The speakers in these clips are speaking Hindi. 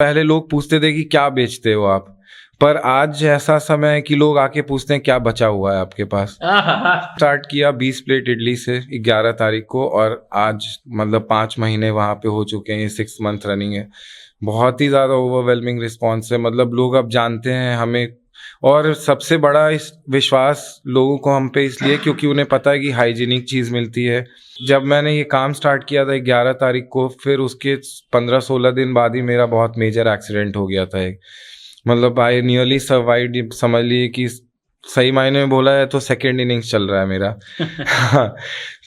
पहले लोग पूछते थे कि क्या बेचते हो आप, पर आज ऐसा समय है कि लोग आके पूछते हैं क्या बचा हुआ है आपके पास। स्टार्ट किया 20 प्लेट इडली से 11 तारीख को, और आज मतलब 5 महीने वहाँ पे हो चुके हैं, 6 मंथ रनिंग है। बहुत ही ज़्यादा ओवरवेलमिंग रिस्पॉन्स है, मतलब लोग अब जानते हैं हमें, और सबसे बड़ा इस विश्वास लोगों को हम पे इसलिए क्योंकि उन्हें पता है कि हाइजीनिक चीज़ मिलती है। जब मैंने ये काम स्टार्ट किया था 11 तारीख को, फिर उसके 15-16 दिन बाद ही मेरा बहुत मेजर एक्सीडेंट हो गया था एक, मतलब आई नियरली सर्वाइव्ड, समझ लिए कि सही मायने में बोला है तो सेकेंड इनिंग्स चल रहा है मेरा।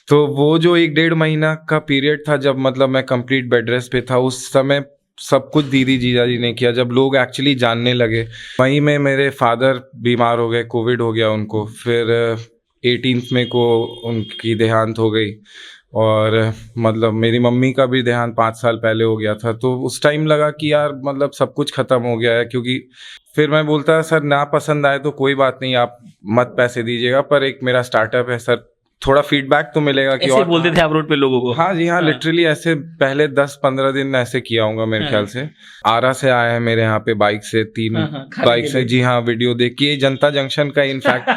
तो वो जो 1-1.5 महीना का पीरियड था जब मतलब मैं कंप्लीट बेड रेस्ट पे था, उस समय सब कुछ दीदी जीजा जी ने किया। जब लोग एक्चुअली जानने लगे, मई में मेरे फादर बीमार हो गए, कोविड हो गया उनको, फिर 18 में को उनकी देहांत हो गई, और मतलब मेरी मम्मी का भी देहांत 5 साल पहले हो गया था। तो उस टाइम लगा कि यार मतलब सब कुछ ख़त्म हो गया है, क्योंकि फिर मैं बोलता सर ना पसंद आए तो कोई बात नहीं, आप मत पैसे दीजिएगा, पर एक मेरा स्टार्टअप है सर, थोड़ा फीडबैक तो मिलेगा कि। ऐसे बोलते थे आप रोड पे लोगों को? हाँ जी हाँ, लिटरली ऐसे पहले 10-15 दिन ऐसे किया होगा मेरे ख्याल से। आरा से आए हैं मेरे यहाँ पे बाइक से, 3 बाइक से, जी हाँ, वीडियो देखिए जनता जंक्शन का, इनफैक्ट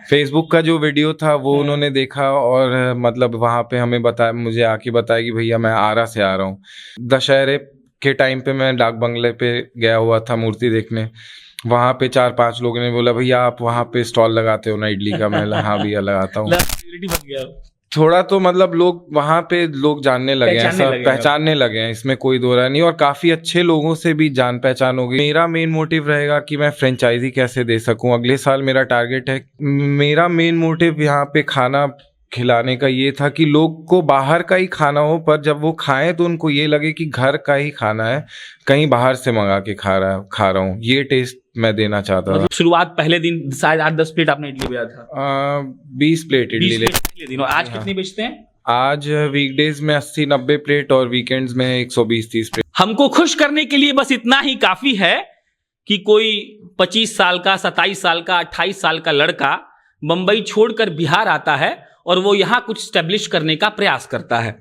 फेसबुक का जो वीडियो था वो उन्होंने देखा, और मतलब वहाँ पे हमें बताया, मुझे आके बताया कि भैया मैं आरा से आ रहा हूँ। दशहरे के टाइम पे मैं डाक बंगले पे गया हुआ था मूर्ति देखने, वहाँ पे 4-5 लोगों ने बोला भैया आप वहाँ पे स्टॉल लगाते हो ना इडली का? मैं हाँ भैया लगाता हूँ। थोड़ा तो मतलब लोग वहाँ पे लोग जानने लगे हैं, ऐसा पहचानने लगे हैं, इसमें कोई दो राय नहीं, और काफी अच्छे लोगों से भी जान पहचान हो गई। मेरा मेन मोटिव रहेगा कि मैं फ्रेंचाइजी कैसे दे सकूं, अगले साल मेरा टारगेट है। मेरा मेन मोटिव यहाँ पे खाना खिलाने का ये था कि लोग को बाहर का ही खाना हो, पर जब वो खाएं तो उनको ये लगे कि घर का ही खाना है, कहीं बाहर से मंगा के खा रहा हूँ, ये टेस्ट मैं देना चाहता था। शुरुआत पहले दिन शायद 8-10 प्लेट आपने इडली बेचा था? 20 प्लेट इडली। और आज कितनी बेचते हैं? आज वीकडेज में 80-90 प्लेट और वीकेंड्स में 120-130 प्लेट। हमको खुश करने के लिए बस इतना ही काफी है कि कोई 25 साल का, 27 साल का, 28 साल का लड़का बंबई छोड़कर बिहार आता है और वो यहां कुछ स्टैब्लिश करने का प्रयास करता है।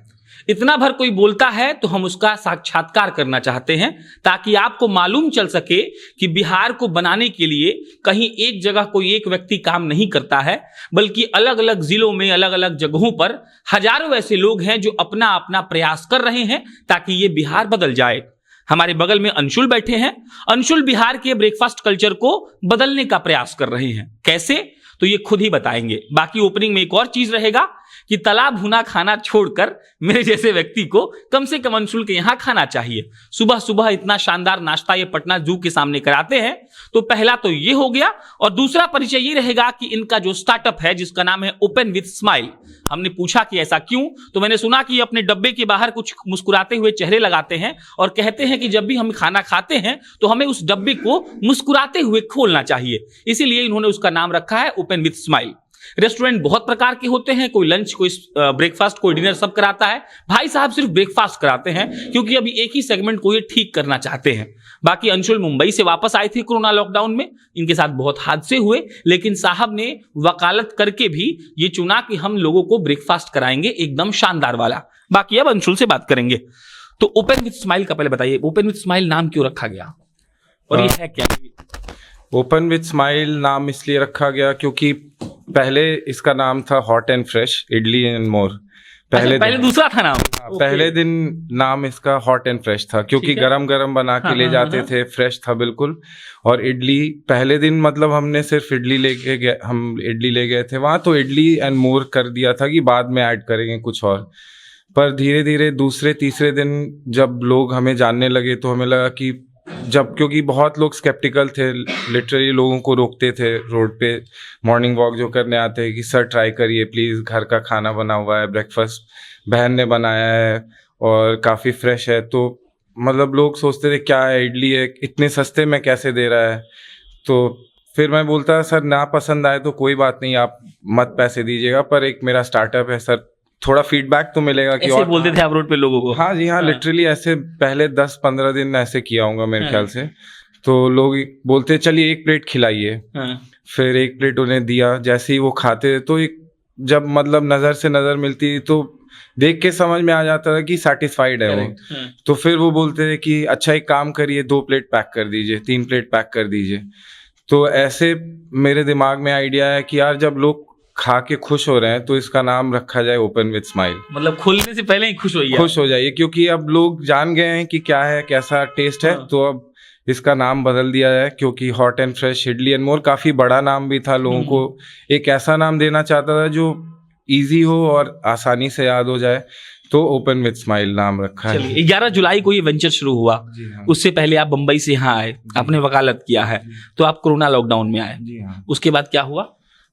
इतना भर कोई बोलता है तो हम उसका साक्षात्कार करना चाहते हैं, ताकि आपको मालूम चल सके कि बिहार को बनाने के लिए कहीं एक जगह कोई एक व्यक्ति काम नहीं करता है, बल्कि अलग अलग जिलों में, अलग अलग जगहों पर हजारों ऐसे लोग हैं जो अपना अपना प्रयास कर रहे हैं ताकि ये बिहार बदल जाए। हमारे बगल में अंशुल बैठे हैं। अंशुल बिहार के ब्रेकफास्ट कल्चर को बदलने का प्रयास कर रहे हैं। कैसे, तो ये खुद ही बताएंगे। बाकी ओपनिंग में एक और चीज रहेगा कि तला भुना खाना छोड़कर मेरे जैसे व्यक्ति को कम से कम अंशुल के यहां खाना चाहिए। सुबह सुबह इतना शानदार नाश्ता ये पटना जू के सामने कराते हैं, तो पहला तो ये हो गया, और दूसरा परिचय ये रहेगा कि इनका जो स्टार्टअप है जिसका नाम है ओपन विथ स्माइल। हमने पूछा कि ऐसा क्यों, तो मैंने सुना कि अपने डब्बे के बाहर कुछ मुस्कुराते हुए चेहरे लगाते हैं और कहते हैं कि जब भी हम खाना खाते हैं तो हमें उस डब्बे को मुस्कुराते हुए खोलना चाहिए, इसीलिए इन्होंने उसका नाम रखा है ओपन विथ स्माइल। रेस्टोरेंट बहुत प्रकार के होते हैं, कोई लंच, कोई ब्रेकफास्ट, कोई डिनर, सब कराता है। भाई साहब सिर्फ ब्रेकफास्ट कराते हैं क्योंकि अभी एक ही सेगमेंट को ये ठीक करना चाहते हैं। बाकी अंशुल मुंबई से वापस आए थे कोरोना लॉकडाउन में, इनके साथ बहुत हादसे हुए, लेकिन साहब ने वकालत करके भी ये चुना कि हम लोगों को ब्रेकफास्ट कराएंगे एकदम शानदार वाला। बाकी अब अंशुल से बात करेंगे। तो ओपन विथ स्माइल का पहले बताइए, ओपन विथ स्माइल नाम क्यों रखा गया और ये है क्या? ओपन विथ स्माइल नाम इसलिए रखा गया क्योंकि पहले इसका नाम था hot and fresh idli and more. पहले दूसरा था नाम? पहले दिन नाम इसका हॉट एंड फ्रेश था क्योंकि गरम गरम बना के ले जाते थे, फ्रेश था बिल्कुल। और इडली पहले दिन मतलब हमने सिर्फ इडली ले गए थे वहाँ, तो इडली एंड मोर कर दिया था कि बाद में ऐड करेंगे कुछ और। पर धीरे धीरे दूसरे तीसरे दिन जब लोग हमें जानने लगे तो हमें लगा कि क्योंकि बहुत लोग स्केप्टिकल थे, लिटरली लोगों को रोकते थे रोड पे मॉर्निंग वॉक जो करने आते हैं कि सर ट्राई करिए प्लीज़, घर का खाना बना हुआ है, ब्रेकफास्ट बहन ने बनाया है और काफ़ी फ्रेश है। तो मतलब लोग सोचते थे क्या है, इडली है, इतने सस्ते में कैसे दे रहा है। तो फिर मैं बोलता सर ना पसंद आए तो कोई बात नहीं, आप मत पैसे दीजिएगा, पर एक मेरा स्टार्टअप है सर, थोड़ा फीडबैक तो मिलेगा कि। ऐसे बोलते थे आप रोड पे लोगों को? हाँ जी हाँ, लिटरली ऐसे पहले 10-15 दिन ऐसे किया होगा मेरे ख्याल से। तो लोग बोलते चलिए 1 प्लेट खिलाइए, फिर 1 प्लेट उन्हें दिया। जैसे ही वो खाते तो एक जब मतलब नज़र से नज़र मिलती तो देख के समझ में आ जाता था कि सेटिस्फाइड है वो। तो फिर वो बोलते थे कि अच्छा एक काम करिए 2 प्लेट पैक कर दीजिए, 3 प्लेट पैक कर दीजिए। तो ऐसे मेरे दिमाग में आइडिया है कि यार जब लोग खा के खुश हो रहे हैं तो इसका नाम रखा जाए ओपन विद स्माइल। मतलब खोलने से पहले ही खुश हो जाइए, क्योंकि अब लोग जान गए हैं कि क्या है, कैसा टेस्ट है। तो अब इसका नाम बदल दिया जाए, क्योंकि hot and fresh idli and more काफी बड़ा नाम भी था। लोगों को एक ऐसा नाम देना चाहता था जो इजी हो और आसानी से याद हो जाए, तो ओपन विद स्माइल नाम रखा है। 11 जुलाई को ये वेंचर शुरू हुआ। उससे पहले आप बंबई से यहाँ आए, आपने वकालत किया है, तो आप कोरोना लॉकडाउन में आए। उसके बाद क्या हुआ?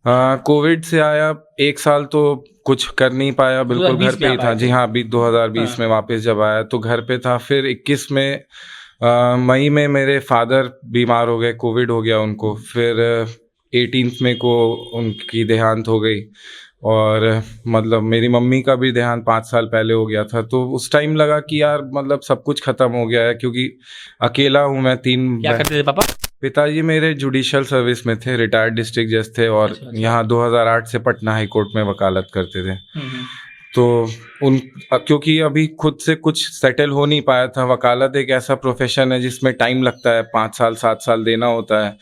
कोविड से आया, 1 साल तो कुछ कर नहीं पाया, बिल्कुल घर पे ही था। जी हाँ, अभी 2020 में वापस जब आया तो घर पे था। फिर 21 में मई में मेरे फादर बीमार हो गए, कोविड हो गया उनको। फिर 18 में को उनकी देहांत हो गई, और मतलब मेरी मम्मी का भी देहांत 5 साल पहले हो गया था। तो उस टाइम लगा कि यार मतलब सब कुछ खत्म हो गया है, क्योंकि अकेला हूँ मैं। 3 क्या करते थे पापा? पिताजी मेरे जुडिशियल सर्विस में थे, रिटायर्ड डिस्ट्रिक्ट जज थे, और अच्छा। यहाँ 2008 से पटना हाई कोर्ट में वकालत करते थे। तो क्योंकि अभी खुद से कुछ सेटल हो नहीं पाया था। वकालत एक ऐसा प्रोफेशन है जिसमें टाइम लगता है, 5 साल 7 साल देना होता है।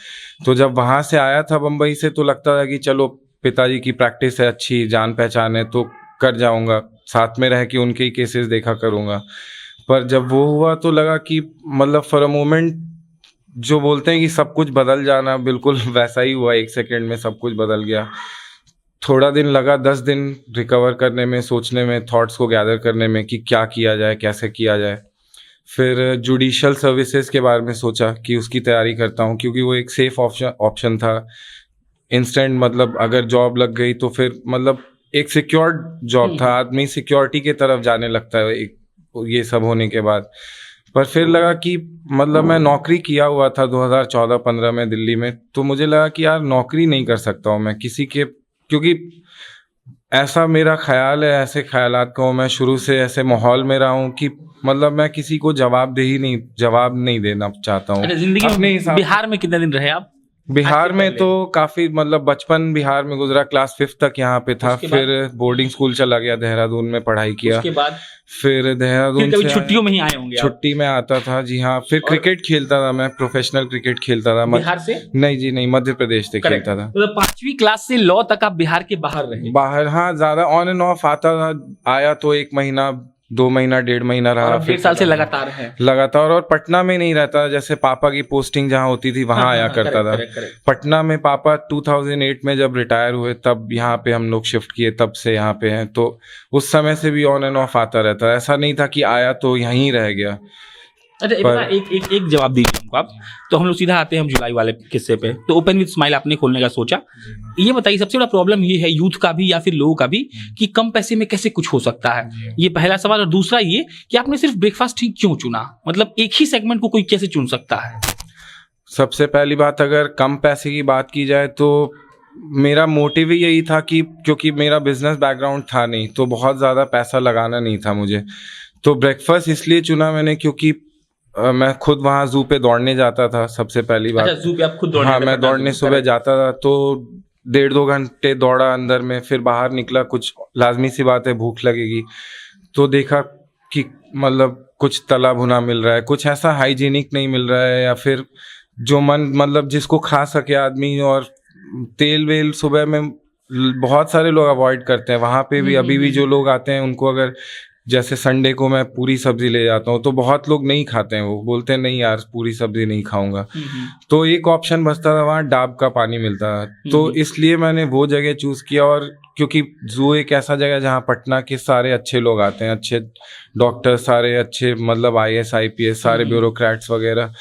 तो जब वहाँ से आया था बम्बई से, तो लगता था कि चलो पिताजी की प्रैक्टिस है, अच्छी जान पहचान है, तो कर जाऊँगा, साथ में रह के उनके ही केसेस देखा करूँगा। पर जब वो हुआ तो लगा कि मतलब फॉर अ मोमेंट जो बोलते हैं कि सब कुछ बदल जाना, बिल्कुल वैसा ही हुआ। 1 सेकेंड में सब कुछ बदल गया। थोड़ा दिन लगा, 10 दिन रिकवर करने में, सोचने में, थॉट्स को गैदर करने में कि क्या किया जाए, कैसे किया जाए। फिर जुडिशियल सर्विसेज के बारे में सोचा कि उसकी तैयारी करता हूँ, क्योंकि वो एक सेफ ऑप्शन था। इंस्टेंट मतलब अगर जॉब लग गई तो फिर मतलब एक सिक्योर्ड जॉब था। आदमी सिक्योरिटी की तरफ जाने लगता है ये सब होने के बाद। पर फिर लगा कि मतलब मैं नौकरी किया हुआ था 2014-15 में दिल्ली में, तो मुझे लगा कि यार नौकरी नहीं कर सकता हूँ मैं किसी के, क्योंकि ऐसा मेरा ख्याल है, ऐसे ख्यालात को मैं शुरू से ऐसे माहौल में रहा हूँ कि मतलब मैं किसी को जवाब नहीं देना चाहता हूँ। जिंदगी में बिहार में कितने दिन रहे आप? बिहार में तो काफी, मतलब बचपन बिहार में गुजरा, क्लास 5 तक यहाँ पे था। फिर बोर्डिंग स्कूल चला गया, देहरादून में पढ़ाई किया। उसके बाद फिर देहरादून से छुट्टियों में ही आए होंगे? छुट्टी में आता था जी हाँ। फिर क्रिकेट खेलता था मैं, प्रोफेशनल क्रिकेट खेलता था। बिहार से? नहीं जी नहीं, मध्य प्रदेश से खेलता था। तो 5वीं क्लास से लॉ तक आप बिहार के बाहर रहे? बाहर, हाँ, ज्यादा ऑन एंड ऑफ आता था। आया तो 1 महीना, 2 महीना, 1.5 महीना रहा। फिर 1.5 साल से लगातार है? लगातार। और पटना में नहीं रहता, जैसे पापा की पोस्टिंग जहाँ होती थी वहां आया करता था। पटना में पापा 2008 में जब रिटायर हुए तब यहाँ पे हम लोग शिफ्ट किए, तब से यहाँ पे हैं। तो उस समय से भी ऑन एंड ऑफ आता रहता है, ऐसा नहीं था कि आया तो यहीं रह गया। अच्छा, एक जवाब दीजिए हमको आप। तो हम लोग सीधा आते हैं हम जुलाई वाले किस्से पे। तो ओपन विद स्माइल आपने खोलने का सोचा, ये बताइए सबसे बड़ा प्रॉब्लम ये है यूथ का भी या फिर लोगों का भी कि कम पैसे में कैसे कुछ हो सकता है, ये पहला सवाल। और दूसरा ये कि आपने सिर्फ ब्रेकफास्ट ही क्यों चुना? मतलब एक ही सेगमेंट को कोई कैसे चुन सकता है? सबसे पहली बात, अगर कम पैसे की बात की जाए तो मेरा मोटिव ही यही था कि क्योंकि मेरा बिजनेस बैकग्राउंड था नहीं, तो बहुत ज़्यादा पैसा लगाना नहीं था मुझे। तो ब्रेकफास्ट इसलिए चुना मैंने क्योंकि मैं खुद वहाँ जू पे दौड़ने जाता था। सबसे पहली बात। अच्छा, जू पे आप खुद दौड़ने? हाँ, मैं दौड़ने सुबह जाता था, तो 1.5-2 घंटे दौड़ा अंदर में। फिर बाहर निकला, कुछ लाजमी सी बात है भूख लगेगी, तो देखा कि मतलब कुछ तला भुना मिल रहा है, कुछ ऐसा हाइजीनिक नहीं मिल रहा है, या फिर जो मतलब जिसको खा सके आदमी। और तेल वेल सुबह में बहुत सारे लोग अवॉइड करते हैं वहाँ पे भी। अभी भी जो लोग आते हैं उनको अगर जैसे संडे को मैं पूरी सब्जी ले जाता हूँ तो बहुत लोग नहीं खाते हैं, वो बोलते हैं नहीं यार पूरी सब्जी नहीं खाऊंगा। तो एक ऑप्शन बचता था, वहाँ डाब का पानी मिलता था, तो इसलिए मैंने वो जगह चूज किया। और क्योंकि जू एक ऐसा जगह जहाँ पटना के सारे अच्छे लोग आते हैं, अच्छे डॉक्टर, सारे अच्छे मतलब IAS IPS सारे ब्यूरोक्रेट्स वगैरह,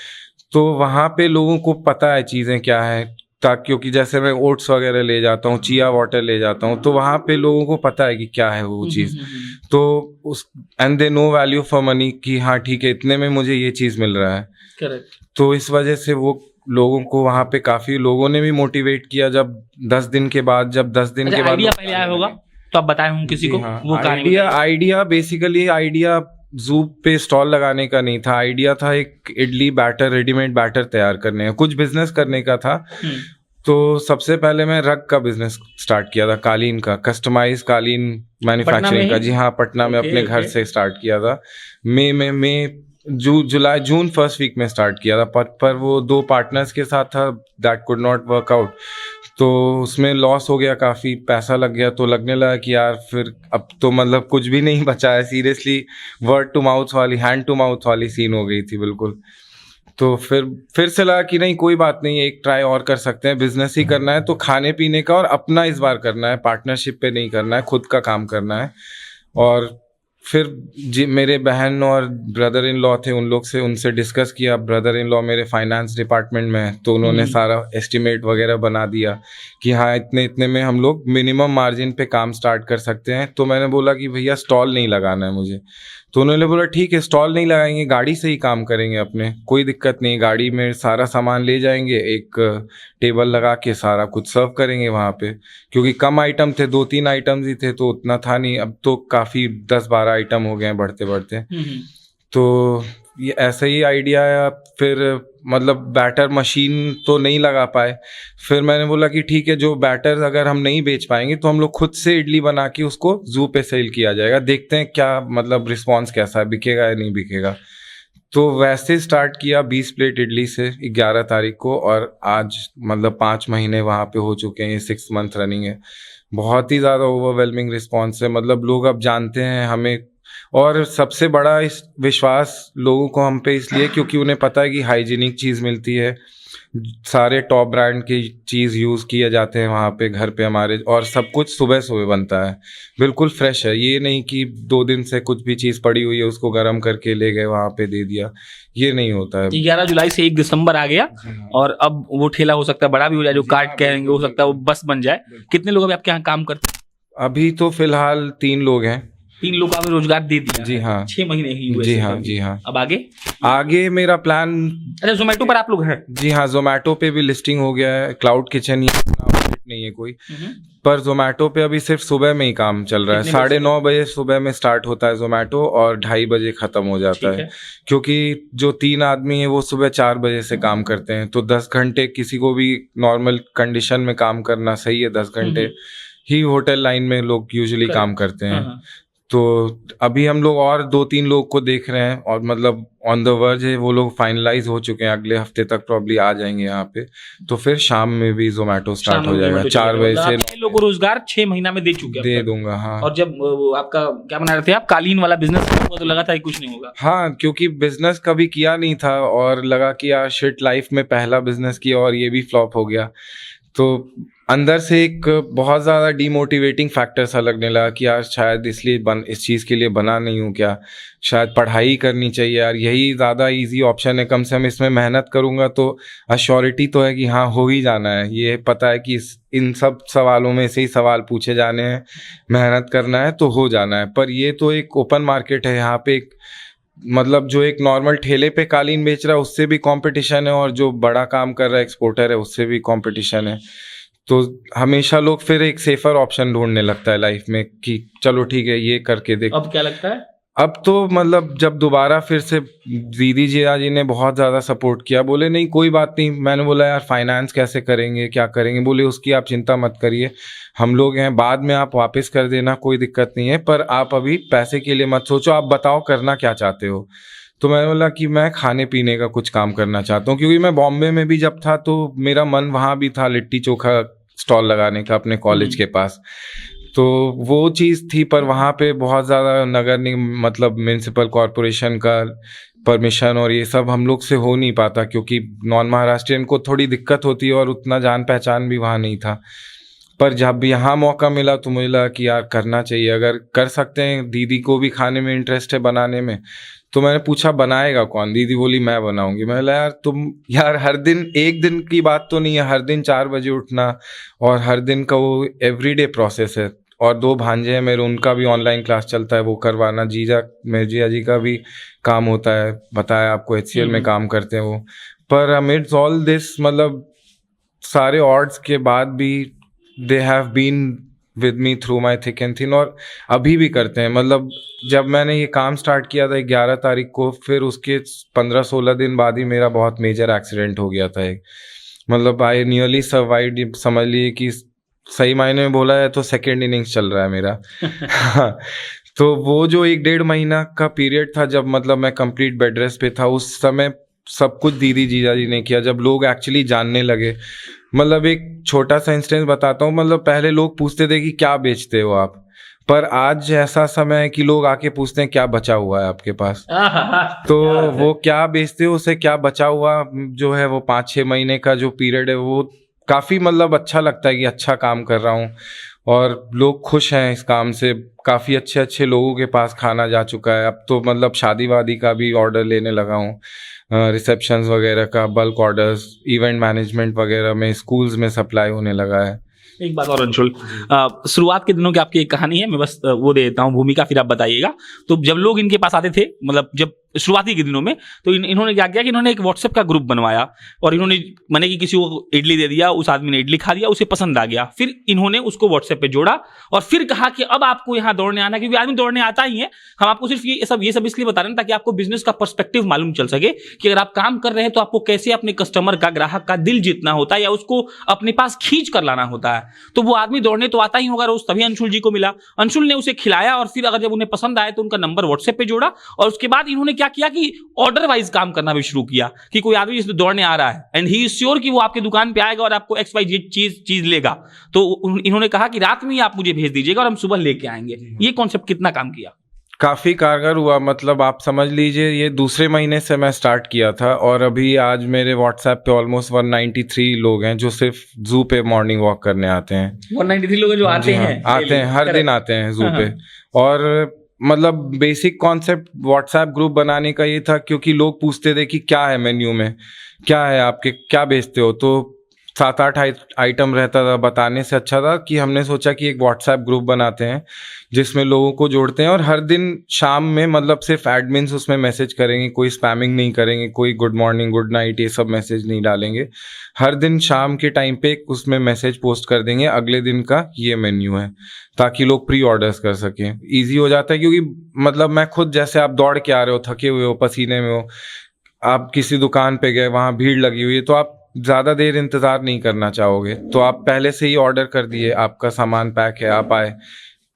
तो वहाँ पे लोगों को पता है चीज़ें क्या है। क्योंकि जैसे मैं ओट्स वगैरह ले जाता हूँ, चिया वाटर ले जाता हूँ, तो वहाँ पे लोगों को पता है कि क्या है वो चीज़। तो उस and they know value for money कि हाँ ठीक है इतने में मुझे ये चीज़ मिल रहा है। करेक्ट। तो इस वजह से वो लोगों को वहाँ पे काफ़ी लोगों ने भी मोटिवेट किया। जब 10 दिन के बाद आइडिया पहले आया होगा तो आप बताए होंगे किसी को? वो आइडिया बेसिकली जू पे स्टॉल लगाने का नहीं था। आइडिया था एक इडली बैटर, रेडीमेड बैटर तैयार करने का, कुछ बिजनेस करने का था। तो सबसे पहले मैं रग का बिजनेस स्टार्ट किया था, कालीन का, कस्टमाइज कालीन मैन्युफैक्चरिंग का। जी हाँ, पटना में अपने घर से स्टार्ट किया था। जून फर्स्ट वीक में स्टार्ट किया था, पर वो 2 पार्टनर्स के साथ था, that could not work out. तो उसमें लॉस हो गया, काफ़ी पैसा लग गया। तो लगने लगा कि यार फिर अब तो मतलब कुछ भी नहीं बचा है, सीरियसली वर्ड टू माउथ वाली, हैंड टू माउथ वाली सीन हो गई थी बिल्कुल। तो फिर से लगा कि नहीं, कोई बात नहीं, एक ट्राई और कर सकते हैं, बिजनेस ही करना है तो खाने पीने का, और अपना इस बार करना है, पार्टनरशिप पे नहीं करना है, खुद का काम करना है। और फिर जी मेरे बहन और ब्रदर इन लॉ थे, उनसे डिस्कस किया। ब्रदर इन लॉ मेरे फाइनेंस डिपार्टमेंट में है, तो उन्होंने सारा एस्टिमेट वगैरह बना दिया कि हाँ इतने इतने में हम लोग मिनिमम मार्जिन पे काम स्टार्ट कर सकते हैं। तो मैंने बोला कि भैया स्टॉल नहीं लगाना है मुझे। तो उन्होंने बोला ठीक है, स्टॉल नहीं लगाएंगे, गाड़ी से ही काम करेंगे अपने, कोई दिक्कत नहीं, गाड़ी में सारा सामान ले जाएंगे, एक टेबल लगा के सारा कुछ सर्व करेंगे वहाँ पे। क्योंकि कम आइटम थे, 2-3 आइटम्स ही थे, तो उतना था नहीं। अब तो काफ़ी 10-12 आइटम हो गए हैं बढ़ते बढ़ते। तो ये ऐसा ही आइडिया आया। फिर मतलब बैटर मशीन तो नहीं लगा पाए। फिर मैंने बोला कि ठीक है, जो बैटर अगर हम नहीं बेच पाएंगे तो हम लोग खुद से इडली बना के उसको जू पे सेल किया जाएगा, देखते हैं क्या मतलब रिस्पॉन्स कैसा है, बिकेगा या नहीं बिकेगा। तो वैसे स्टार्ट किया 20 प्लेट इडली से 11 तारीख को, और आज मतलब 5 महीने वहाँ पे हो चुके हैं, ये 6 मंथ रनिंग है। बहुत ही ज़्यादा ओवरवेलमिंग रिस्पॉन्स है, मतलब लोग अब जानते हैं हमें। और सबसे बड़ा इस विश्वास लोगों को हम पे इसलिए क्योंकि उन्हें पता है कि हाइजीनिक चीज़ मिलती है, सारे टॉप ब्रांड की चीज़ यूज़ किए जाते हैं वहाँ पे घर पे हमारे, और सब कुछ सुबह सुबह बनता है, बिल्कुल फ्रेश है। ये नहीं कि 2 दिन से कुछ भी चीज़ पड़ी हुई है उसको गर्म करके ले गए वहाँ पे दे दिया, ये नहीं होता है। 11 जुलाई से 1 दिसंबर आ गया, और अब वो ठेला हो सकता है बड़ा भी हो जाए, जो कार्ट कहेंगे, हो सकता है वो बस बन जाए। कितने लोग अभी आपके यहाँ काम करते हैं? अभी तो फिलहाल 3 लोग हैं। 3 लोग को रोजगार दे दिया? जी हाँ। 6 महीने ही हुए। जी हाँ, जी हाँ। अब आगे मेरा प्लान, अच्छा जोमेटो पर आप लोग हैं? जी हाँ, जोमेटो पे भी लिस्टिंग हो गया है। क्लाउड किचन नहीं है कोई, पर जोमेटो पे अभी सिर्फ सुबह में ही काम चल रहा है। 9:30 बजे सुबह में स्टार्ट होता है जोमेटो, और 2:30 बजे खत्म हो जाता है। क्योंकि जो 3 आदमी है वो सुबह 4 बजे से काम करते हैं, तो 10 घंटे किसी को भी नॉर्मल कंडीशन में काम करना सही है। 10 घंटे ही होटल लाइन में लोग यूजुअली काम करते हैं। तो अभी हम लोग और 2-3 लोग को देख रहे हैं, और मतलब ऑन द वर्ज है, वो लोग फाइनलाइज हो चुके हैं, अगले हफ्ते तक प्रॉब्ली आ जाएंगे यहाँ पे। तो फिर शाम में भी जोमेटो स्टार्ट हो जाएगा 4 बजे से। 6 लोगों को रोजगार 6 महीना में दे चुके, दे दूंगा। हाँ। और जब आपका क्या बना रहे थे आप, कालीन वाला बिजनेस हुआ तो लगा था कि कुछ नहीं होगा? हाँ, क्योंकि बिजनेस कभी किया नहीं था, और लगा कि यार शिट, लाइफ में पहला बिजनेस किया और ये भी फ्लॉप हो गया। तो अंदर से एक बहुत ज़्यादा डीमोटिवेटिंग फैक्टर सा लगने लगा कि यार शायद इसलिए इस चीज़ के लिए बना नहीं हूँ क्या, शायद पढ़ाई करनी चाहिए यार, यही ज़्यादा इजी ऑप्शन है, कम से कम इसमें मेहनत करूँगा तो अश्योरिटी तो है कि हाँ हो ही जाना है। ये पता है कि इन सब सवालों में से ही सवाल पूछे जाने हैं, मेहनत करना है तो हो जाना है। पर ये तो एक ओपन मार्केट है, यहाँ पे एक मतलब जो एक नॉर्मल ठेले पे कालीन बेच रहा है उससे भी कंपटीशन है, और जो बड़ा काम कर रहा है एक्सपोर्टर है उससे भी कंपटीशन है। तो हमेशा लोग फिर एक सेफर ऑप्शन ढूंढने लगता है लाइफ में कि चलो ठीक है ये करके देख। अब क्या लगता है? अब तो मतलब जब दोबारा फिर से दीदी जी ने बहुत ज़्यादा सपोर्ट किया, बोले नहीं कोई बात नहीं। मैंने बोला यार फाइनेंस कैसे करेंगे, क्या करेंगे? बोले उसकी आप चिंता मत करिए, हम लोग हैं, बाद में आप वापस कर देना, कोई दिक्कत नहीं है, पर आप अभी पैसे के लिए मत सोचो, आप बताओ करना क्या चाहते हो। तो मैंने बोला कि मैं खाने पीने का कुछ काम करना चाहता हूँ, क्योंकि मैं बॉम्बे में भी जब था तो मेरा मन वहाँ भी था लिट्टी चोखा स्टॉल लगाने का अपने कॉलेज के पास। तो वो चीज़ थी, पर वहाँ पे बहुत ज़्यादा नगर निगम मतलब म्यूनसिपल कॉरपोरेशन का परमिशन और ये सब हम लोग से हो नहीं पाता, क्योंकि नॉन महाराष्ट्रियन को थोड़ी दिक्कत होती है और उतना जान पहचान भी वहाँ नहीं था। पर जब यहाँ मौका मिला तो मुझे लगा कि यार करना चाहिए, अगर कर सकते हैं। दीदी को भी खाने में इंटरेस्ट है, बनाने में। तो मैंने पूछा बनाएगा कौन? दीदी बोली मैं बनाऊंगी। मैंने बोला यार तुम यार हर दिन, एक दिन की बात तो नहीं है, हर दिन 4 बजे उठना और हर दिन का वो एवरीडे प्रोसेस है। और 2 भांजे हैं मेरे, उनका भी ऑनलाइन क्लास चलता है, वो करवाना। मेरे जीजा जी का भी काम होता है, बताया आपको, HCL में काम करते हैं वो। पर अमिड्स ऑल दिस, मतलब सारे ऑड्स के बाद भी they have been with me through my thick and thin, और अभी भी करते हैं। मतलब जब मैंने ये काम स्टार्ट किया था 11 तारीख को, फिर उसके 15-16 दिन बाद ही मेरा बहुत मेजर एक्सीडेंट हो गया था एक, मतलब आई नियरली सर्वाइव्ड, समझ लिए कि सही मायने में बोला है तो सेकेंड इनिंग्स चल रहा है मेरा। तो वो जो 1-1.5 महीना का पीरियड था जब मतलब मैं कंप्लीट बेड रेस्ट पे था, उस समय सब कुछ दीदी जीजा जी ने किया। जब लोग एक्चुअली जानने लगे, मतलब एक छोटा सा इंसिडेंस बताता हूँ। मतलब पहले लोग पूछते थे कि क्या बेचते हो आप, पर आज ऐसा समय है कि लोग आके पूछते हैं क्या बचा हुआ है आपके पास। तो वो क्या बेचते हो, उसे क्या बचा हुआ जो है वो 5-6 महीने का जो पीरियड है, वो काफ़ी मतलब अच्छा लगता है कि अच्छा काम कर रहा हूँ और लोग खुश हैं इस काम से। काफ़ी अच्छे अच्छे लोगों के पास खाना जा चुका है। अब तो मतलब शादी वादी का भी ऑर्डर लेने लगा हूँ, रिसेप्शंस वगैरह का बल्क ऑर्डर्स, इवेंट मैनेजमेंट वगैरह में, स्कूल्स में सप्लाई होने लगा है। एक बात और अंशुल, शुरुआत के दिनों की आपकी एक कहानी है, मैं बस वो दे देता हूँ भूमिका, फिर आप बताइएगा। तो जब लोग इनके पास आते थे, मतलब जब शुरुआती के दिनों में, तो इन्होंने क्या किया कि इन्होंने एक व्हाट्सएप का ग्रुप बनवाया और इन्होंने मैंने कि किसी को इडली दे दिया, उस आदमी ने इडली खा दिया, उसे पसंद आ गया, फिर इन्होंने उसको व्हाट्सएप पे जोड़ा और फिर कहा कि अब आपको यहाँ दौड़ने आना, क्योंकि आदमी दौड़ने आता ही है। हम आपको सिर्फ ये सब इसलिए बता रहे हैं ताकि आपको बिजनेस का पर्सपेक्टिव मालूम चल सके कि अगर आप काम कर रहे हैं तो आपको कैसे अपने कस्टमर का, ग्राहक का दिल जीतना होता है या उसको अपने पास खींच कर लाना होता है। तो वो आदमी दौड़ने तो आता ही होगा रोज, तभी अंशुल जी को मिला, अंशुल ने उसे खिलाया और फिर अगर जब उन्हें पसंद आया तो उनका नंबर व्हाट्सएप पे जोड़ा और उसके बाद इन्होंने क्या किया कि ऑर्डर वाइज काम करना भी शुरू किया कि कोई आदमी जिससे दौड़ने आ रहा है एंड ही इज श्योर कि वो आपकी दुकान पे आएगा और आपको XYZ चीज लेगा, तो इन्होंने कहा कि रात में ही आप मुझे भेज दीजिएगा और हम सुबह लेके आएंगे। ये कॉन्सेप्ट कितना काम किया? काफ़ी कारगर हुआ। मतलब आप समझ लीजिए ये दूसरे महीने से मैं स्टार्ट किया था और अभी आज मेरे व्हाट्सएप पे ऑलमोस्ट 193 लोग हैं जो सिर्फ जू पे मॉर्निंग वॉक करने आते हैं। 193 लोग जो आते हैं हर दिन आते हैं जू पे। और मतलब बेसिक कॉन्सेप्ट व्हाट्सएप ग्रुप बनाने का ये था क्योंकि लोग पूछते थे कि क्या है मेन्यू में, क्या है आपके, क्या बेचते हो। तो 7-8 आइटम रहता था, बताने से अच्छा था कि हमने सोचा कि एक व्हाट्सएप ग्रुप बनाते हैं जिसमें लोगों को जोड़ते हैं और हर दिन शाम में मतलब सिर्फ एडमिन्स उसमें मैसेज करेंगे, कोई स्पैमिंग नहीं करेंगे, कोई गुड मॉर्निंग गुड नाइट ये सब मैसेज नहीं डालेंगे। हर दिन शाम के टाइम पे उसमें मैसेज पोस्ट कर देंगे अगले दिन का ये मेन्यू है, ताकि लोग प्री ऑर्डर्स कर सकें। ईजी हो जाता है क्योंकि मतलब मैं खुद, जैसे आप दौड़ के आ रहे हो, थके हुए हो, पसीने में हो, आप किसी दुकान पे गए, वहाँ भीड़ लगी हुई है, तो आप ज़्यादा देर इंतज़ार नहीं करना चाहोगे, तो आप पहले से ही ऑर्डर कर दिए, आपका सामान पैक है, आप आए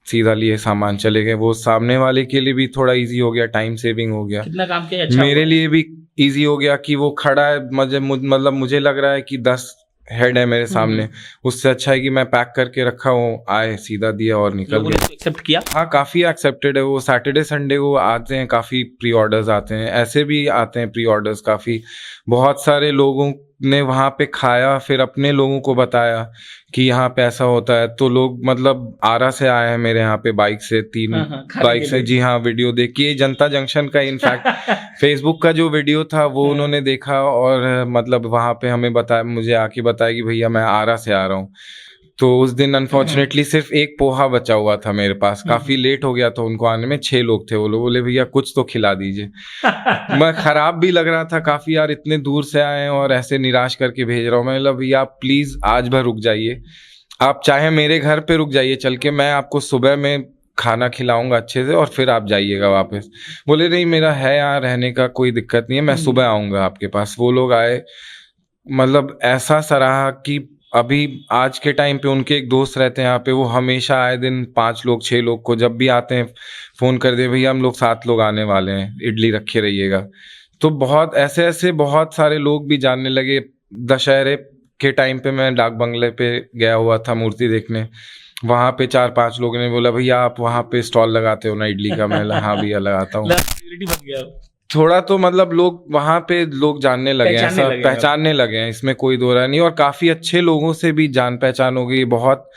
सीधा लिए सामान चले गए। वो सामने वाले के लिए भी थोड़ा इजी हो गया, टाइम सेविंग हो गया। कितना काम किया? अच्छा, मेरे लिए भी इजी हो गया कि वो खड़ा है, मतलब मुझे लग रहा है कि 10 हेड है मेरे सामने, उससे अच्छा है कि मैं पैक करके रखा हूँ, आए सीधा दिया और निकल गया। एक्सेप्ट किया? हाँ, काफ़ी एक्सेप्टेड है। वो सैटरडे संडे को आते हैं, काफ़ी प्री ऑर्डर्स आते हैं, ऐसे भी आते हैं प्री ऑर्डर्स काफ़ी। बहुत सारे लोगों ने वहाँ पे खाया, फिर अपने लोगों को बताया कि यहाँ पे ऐसा होता है, तो लोग मतलब आरा से आए हैं मेरे यहाँ पे बाइक से, 3 बाइक से। जी हाँ, वीडियो देखिए जनता जंक्शन का, इनफैक्ट फेसबुक का जो वीडियो था वो उन्होंने देखा और मतलब वहाँ पे हमें बताया, मुझे आके बताया कि भैया मैं आरा से आ रहा हूँ। तो उस दिन अनफॉर्चुनेटली सिर्फ एक पोहा बचा हुआ था मेरे पास, काफ़ी लेट हो गया था उनको आने में। 6 लोग थे, वो लोग बोले भैया कुछ तो खिला दीजिए। मैं ख़राब भी लग रहा था काफ़ी, यार इतने दूर से आए हैं और ऐसे निराश करके भेज रहा हूँ। मैं बोला भैया आप प्लीज़ आज भर रुक जाइए, आप चाहे मेरे घर पे रुक जाइए चल के, मैं आपको सुबह में खाना खिलाऊंगा अच्छे से और फिर आप जाइएगा वापस। बोले नहीं मेरा है यहाँ रहने का, कोई दिक्कत नहीं है, मैं सुबह आऊँगा आपके पास। वो लोग आए, मतलब ऐसा सराहा कि अभी आज के टाइम पे उनके एक दोस्त रहते हैं यहाँ पे, वो हमेशा आए दिन 5 लोग 6 लोग को जब भी आते हैं फ़ोन कर दे, भैया हम लोग 7 लोग आने वाले हैं, इडली रखे रहिएगा। तो बहुत ऐसे बहुत सारे लोग भी जानने लगे। दशहरे के टाइम पे मैं डाक बंगले पे गया हुआ था मूर्ति देखने, वहाँ पे 4-5 लोगों ने बोला भैया आप वहाँ पे स्टॉल लगाते हो ना इडली का? मैं हाँ भैया लगाता हूँ। थोड़ा तो मतलब लोग वहाँ पे लोग जानने लगे हैं, ऐसा पहचानने लगे हैं, इसमें कोई दो राय नहीं। और काफ़ी अच्छे लोगों से भी जान पहचान हो गई, बहुत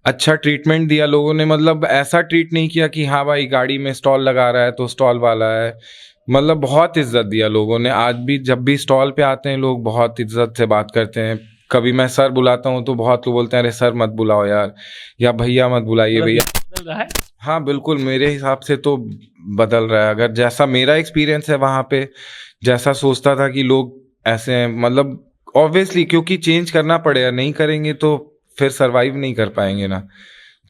अच्छा ट्रीटमेंट दिया लोगों ने। मतलब ऐसा ट्रीट नहीं किया कि हाँ भाई गाड़ी में स्टॉल लगा रहा है तो स्टॉल वाला है, मतलब बहुत इज्जत दिया लोगों ने। आज भी जब भी स्टॉल पे आते हैं लोग बहुत इज्जत से बात करते हैं। कभी मैं सर बुलाता हूँ तो बहुत लोग बोलते हैं अरे सर मत बुलाओ यार, या भैया मत बुलाइए भैया। हाँ बिल्कुल, मेरे हिसाब से तो बदल रहा है। अगर जैसा मेरा एक्सपीरियंस है वहाँ पे, जैसा सोचता था कि लोग ऐसे हैं, मतलब ऑब्वियसली क्योंकि चेंज करना पड़ेगा, नहीं करेंगे तो फिर सरवाइव नहीं कर पाएंगे ना।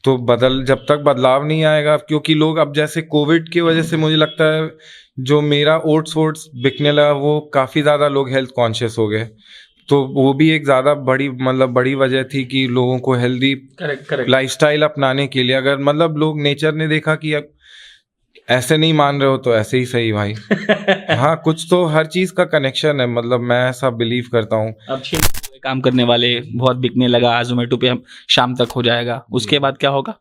तो जब तक बदलाव नहीं आएगा, क्योंकि लोग अब जैसे कोविड की वजह से मुझे लगता है जो मेरा ओट्स बिकने लगा वो काफ़ी ज़्यादा लोग हेल्थ कॉन्शियस हो गए। तो वो भी एक ज़्यादा बड़ी बड़ी वजह थी कि लोगों को हेल्दी करेक्ट लाइफस्टाइल अपनाने के लिए, अगर लोग नेचर ने देखा कि अब ऐसे नहीं मान रहे हो तो ऐसे ही सही भाई। हाँ, कुछ तो हर चीज का कनेक्शन है, मैं ऐसा बिलीव करता हूँ। अब 6 काम करने वाले बहुत बिकने लगा, जोमेटो पे हम शाम तक हो जाएगा, उसके बाद क्या होगा?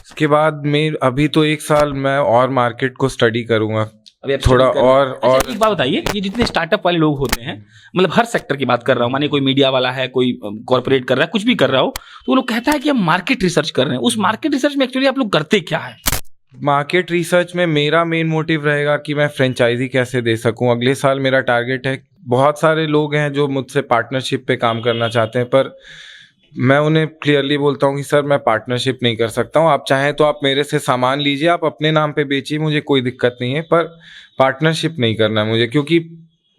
उसके बाद में अभी तो 1 साल मैं और मार्केट को स्टडी करूंगा अभी आप थोड़ा study कर रहे हैं। और अच्छा, एक बात बताइए, ये जितने स्टार्टअप वाले लोग होते हैं, मतलब हर सेक्टर की बात कर रहा हूँ, माने कोई मीडिया वाला है, कोई कॉर्पोरेट कर रहा है, कुछ भी कर रहा हो, तो वो लोग कहता है कि हम मार्केट रिसर्च कर रहे हैं। उस मार्केट रिसर्च में एक्चुअली आप लोग करते क्या है? मार्केट रिसर्च में मेरा मेन मोटिव रहेगा कि मैं फ्रेंचाइजी कैसे दे सकूं। अगले साल मेरा टारगेट है, बहुत सारे लोग हैं जो मुझसे पार्टनरशिप पे काम करना चाहते हैं, पर मैं उन्हें क्लियरली बोलता हूँ कि सर मैं पार्टनरशिप नहीं कर सकता हूँ। आप चाहें तो आप मेरे से सामान लीजिए, आप अपने नाम पे बेचिए, मुझे कोई दिक्कत नहीं है, पर पार्टनरशिप नहीं करना है मुझे, क्योंकि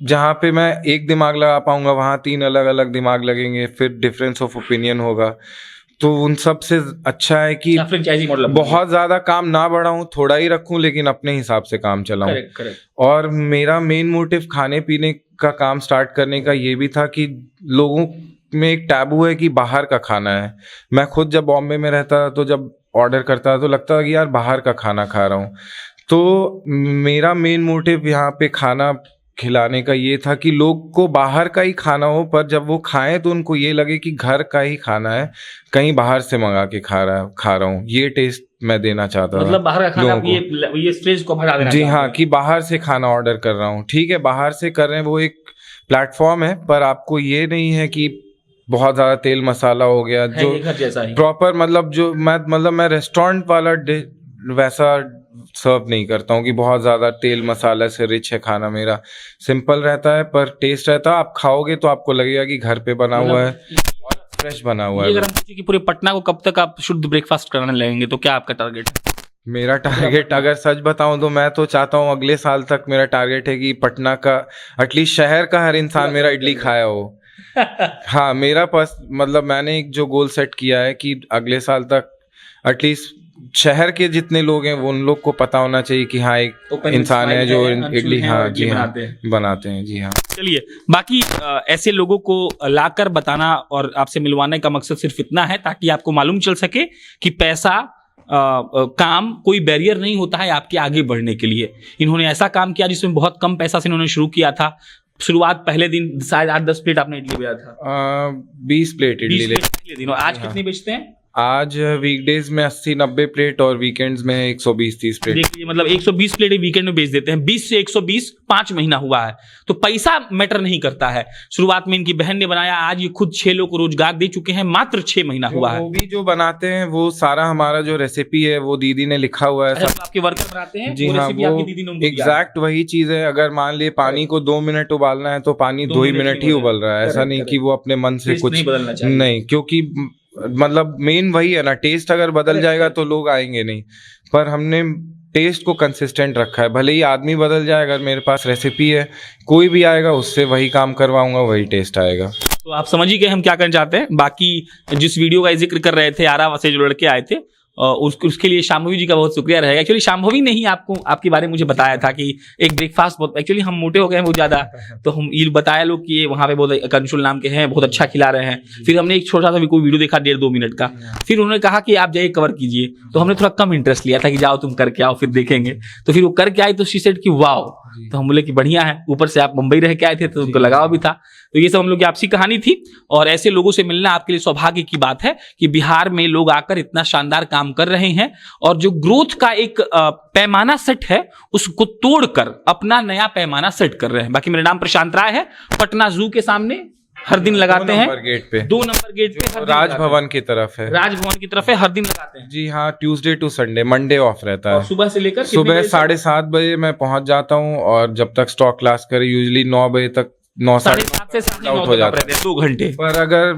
जहाँ पे मैं एक दिमाग लगा पाऊंगा वहाँ 3 अलग अलग दिमाग लगेंगे, फिर डिफरेंस ऑफ ओपिनियन होगा। तो उन सब से अच्छा है कि फ्रेंचाइजी मॉडल बहुत ज्यादा काम ना बढ़ाऊं, थोड़ा ही रखूं, लेकिन अपने हिसाब से काम चलाऊं। करेक्ट। और मेरा मेन मोटिव खाने पीने का काम स्टार्ट करने का ये भी था कि लोगों में एक टैबू है कि बाहर का खाना है। मैं खुद जब बॉम्बे में रहता था तो जब ऑर्डर करता था तो लगता था कि यार बाहर का खाना खा रहा हूँ। तो मेरा मेन मोटिव यहाँ पे खाना खिलाने का ये था कि लोग को बाहर का ही खाना हो, पर जब वो खाएं तो उनको ये लगे कि घर का ही खाना है, कहीं बाहर से मंगा के खा रहा हूँ। ये टेस्ट मैं देना चाहता था। मतलब बाहर का खाना, ये स्टेज को बढ़ा देना। जी हाँ, कि बाहर से खाना ऑर्डर कर रहा हूँ, ठीक है बाहर से कर रहे हैं, वो एक प्लेटफॉर्म है, पर आपको ये नहीं है कि बहुत ज्यादा तेल मसाला हो गया जो प्रॉपर, जो मैं रेस्टोरेंट वाला वैसा सर्व नहीं करता हूँ कि बहुत ज्यादा तेल मसाला से रिच है खाना। मेरा सिंपल रहता है पर टेस्ट रहता है। आप खाओगे तो आपको लगेगा कि घर पे बना हुआ है और फ्रेश बना हुआ है। अगर हम पूछे कि पूरे पटना को कब तक आप शुद्ध ब्रेकफास्ट कराने लगेंगे तो क्या आपका टारगेट है? मेरा टारगेट अगर सच बताऊं तो मैं तो चाहता हूं अगले साल तक मेरा टारगेट है कि पटना का एटलीस्ट शहर का हर इंसान मेरा इडली खाया हो। हाँ, मेरा मैंने एक जो गोल सेट किया है कि अगले साल तक एटलीस्ट शहर के जितने लोग हैं वो उन लोग को पता होना चाहिए कि हाँ एक इंसान है जो इडली बनाते हैं। जी हाँ। चलिए, बाकी ऐसे लोगों को लाकर बताना और आपसे मिलवाने का मकसद सिर्फ इतना है ताकि आपको मालूम चल सके कि पैसा काम कोई बैरियर नहीं होता है आपके आगे बढ़ने के लिए। इन्होंने ऐसा काम किया जिसमें बहुत कम पैसा से इन्होंने शुरू किया था। शुरुआत पहले दिन शायद 8-10 प्लेट आपने इडली बेचा था। 20 प्लेट इडली पहले दिन। और आज कितनी बेचते हैं? आज वीकडेज में 80-90 प्लेट और वीकेंड्स में 120-30 प्लेट। देखिए, मतलब 120 प्लेट वीकेंड में बेच देते हैं। 20 से 120 5 महीना हुआ है, तो पैसा मैटर नहीं करता है। शुरुआत में इनकी बहन ने बनाया, आज ये खुद 6 लोग को रोजगार दे चुके हैं, मात्र 6 महीना हुआ है। वो भी जो बनाते हैं वो सारा हमारा जो रेसिपी है वो दीदी ने लिखा हुआ है। आपके वर्कर बनाते हैं? जी हाँ, वो एग्जैक्ट वही चीज है। अगर मान लिए पानी को 2 मिनट उबालना है तो पानी 2 ही मिनट ही उबल रहा है। ऐसा नहीं कि वो अपने मन से कुछ नहीं, क्योंकि मेन वही है ना, टेस्ट अगर बदल जाएगा तो लोग आएंगे नहीं। पर हमने टेस्ट को कंसिस्टेंट रखा है। भले ही आदमी बदल जाए, अगर मेरे पास रेसिपी है, कोई भी आएगा उससे वही काम करवाऊंगा, वही टेस्ट आएगा। तो आप समझ ही गए हम क्या करना चाहते हैं। बाकी जिस वीडियो का जिक्र कर रहे थे, आरा से जो लड़के आए थे, उसके लिए शांभवी जी का बहुत शुक्रिया रहेगा। एक्चुअली शांभवी ने ही आपके बारे में मुझे बताया था कि एक ब्रेकफास्ट बहुत, एक्चुअली हम मोटे हो गए हैं बहुत ज्यादा, तो हम ये बताया लोग कि ये वहाँ पे बहुत कंशुल नाम के हैं, बहुत अच्छा खिला रहे हैं। फिर हमने एक छोटा सा भी कोई वीडियो देखा 1.5-2 मिनट का, फिर उन्होंने कहा कि आप जाइए कवर कीजिए, तो हमने थोड़ा कम इंटरेस्ट लिया था कि जाओ तुम करके आओ फिर देखेंगे। तो फिर वो करके आए तो शी सेड कि वाओ, तो हम बोले कि बढ़िया है। ऊपर से आप मुंबई रह के आए थे तो उनको लगाव भी था। तो ये सब हम लोग की आपसी कहानी थी, और ऐसे लोगों से मिलना आपके लिए सौभाग्य की बात है कि बिहार में लोग आकर इतना शानदार काम कर रहे हैं, और जो ग्रोथ का एक पैमाना सेट है उसको तोड़कर अपना नया पैमाना सेट कर रहे हैं। बाकी मेरा नाम प्रशांत राय है, पटना जू के सामने हर दिन लगाते हैं, 2 नंबर गेट पे राजभवन की तरफ है, राजभवन की तरफ है, हर दिन लगाते हैं। जी हाँ, Tuesday to Sunday, Monday off रहता है। सुबह से लेकर सुबह 7:30 बजे मैं पहुंच जाता हूँ, और जब तक स्टॉक क्लास करे यूजुअली 9 बजे तक, 9-7:30 से 9 हो जाता है, 2 घंटे। पर अगर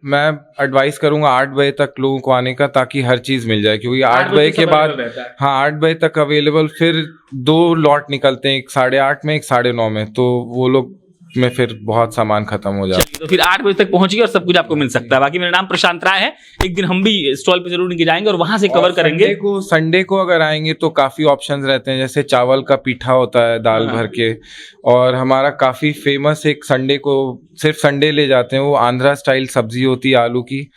मैं एडवाइस करूंगा 8 बजे तक लोगों को आने का, ताकि हर चीज मिल जाए, क्योंकि 8 बजे के बाद, हाँ 8 बजे तक अवेलेबल, फिर 2 लॉट निकलते हैं, एक 8:30 में, एक 9:30 में, तो वो लोग में फिर बहुत सामान खत्म हो जाता है। तो फिर 8 बजे तक पहुंचिए और सब कुछ आपको मिल सकता है। बाकी मेरा नाम प्रशांत राय है, एक दिन हम भी स्टॉल पे जरूर लेके जाएंगे और वहां से कवर करेंगे। संडे को अगर आएंगे तो काफी ऑप्शंस रहते हैं, जैसे चावल का पीठा होता है दाल भर के, और हमारा काफी फेमस एक संडे को सिर्फ संडे ले जाते हैं, वो आंध्रा स्टाइल सब्जी होती है आलू की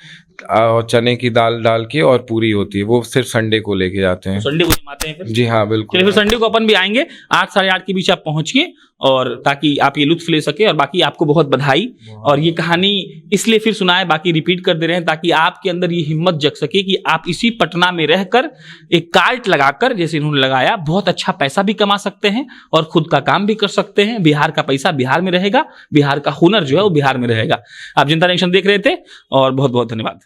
और चने की दाल डाल के और पूरी होती है, वो सिर्फ संडे को लेके जाते हैं। संडे को जमाते हैं फिर? जी हाँ बिल्कुल। फिर संडे को अपन भी आएंगे 8 साढ़े 8 के बीच आप पहुंचिए, और ताकि आप ये लुत्फ ले सके। और बाकी आपको बहुत बधाई। और ये कहानी इसलिए फिर सुनाए, बाकी रिपीट कर दे रहे हैं ताकि आपके अंदर ये हिम्मत जग सके कि आप इसी पटना में रहकर एक कार्ट लगाकर, जैसे इन्होंने लगाया, बहुत अच्छा पैसा भी कमा सकते हैं और खुद का काम भी कर सकते हैं। बिहार का पैसा बिहार में रहेगा, बिहार का हुनर जो है वो बिहार में रहेगा। आप जनता जंक्शन देख रहे थे और बहुत बहुत धन्यवाद।